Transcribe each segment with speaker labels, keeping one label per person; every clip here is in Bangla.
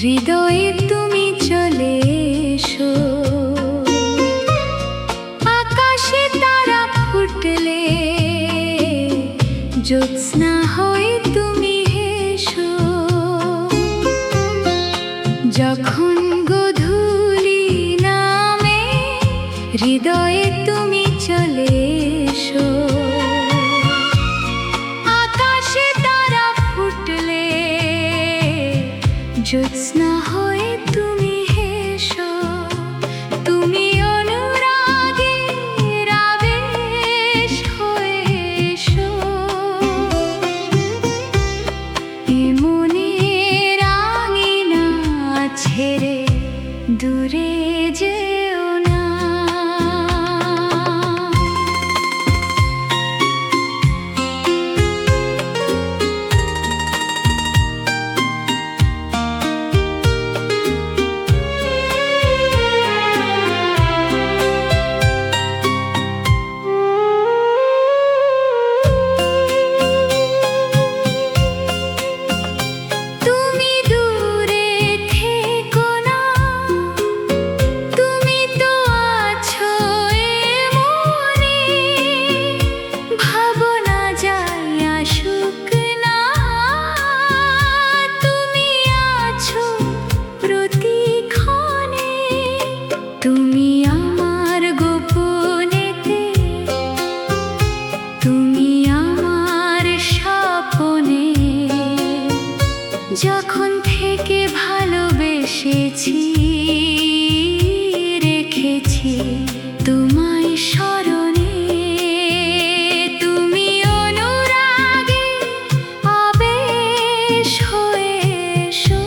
Speaker 1: হৃদয়ে তুমি চলে এসো, আকাশে তারা ফুটলে জ্যোৎস্না হয়ে তুমি হেসো। যখন গোধূলি নামে হৃদয়ে তুমি চলে এসো, আকাশে তারা ফুটলে জ্যোৎস্না হয়ে তুমি হেসো। তুমি অনুরাগের আবেশ হয়ে এসো, এ মনের আঙিনা ছেড়ে দূরে যেও না। তুমি আমার গোপনেতে, তুমি আমার স্বপনে, যখন থেকে ভালোবেসেছি রেখেছি তোমায় স্মরণে। তুমি অনুরাগে আবেশ হয়ে এসো,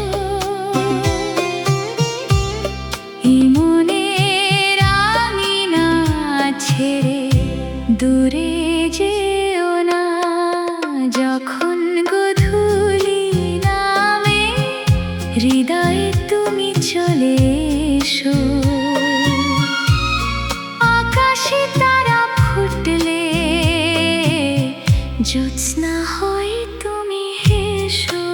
Speaker 1: ছেড়ে দূরে যেও না। যখন গোধূলি নামে হৃদয়ে তুমি চলে এসো, আকাশে তারা ফুটলে জ্যোৎস্না হয়ে তুমি হেসো।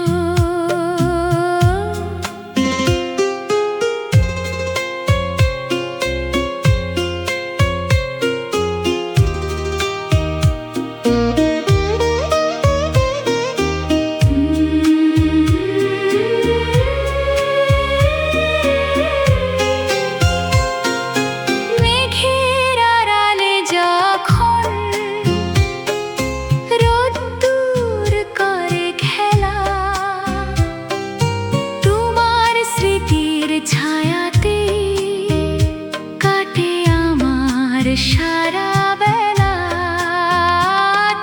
Speaker 1: ছায়াতে কাটে আমার সারা বেলা,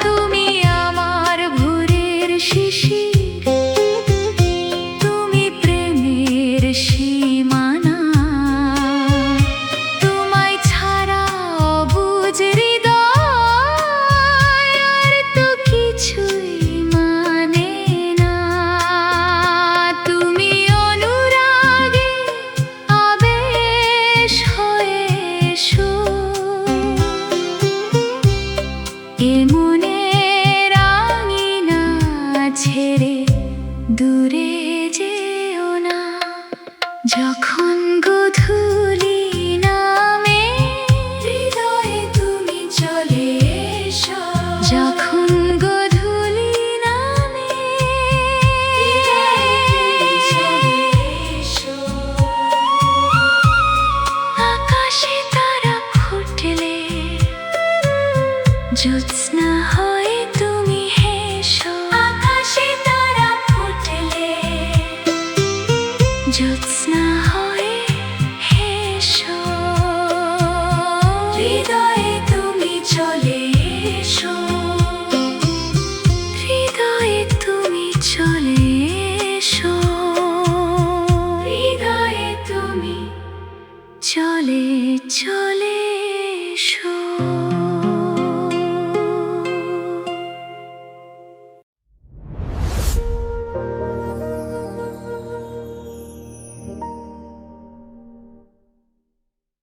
Speaker 1: তুমি আমার ভোরের শিশির, তুমি প্রেমের সীমানা। তোমায় ছাড়া অবুঝ হৃদয় আর তো কিছুই মানে না। তুমি এ মনের আঙিনা ছেড়ে দূরে যেও না। যখন গোধূলি নামে হৃদয়ে তুমি চলে এসো, যখন গোধূলি নামে চলে এসো, আকাশে তারা ফুটলে জ্যোৎস্না হয়ে তুমি হেসো। আকাশে তারা ফুটলে জ্যোৎস্না হয়ে হেসো, হৃদয়ে তুমি চলে এসো, হৃদয়ে তুমি চলে এসো, হৃদয়ে তুমি চলে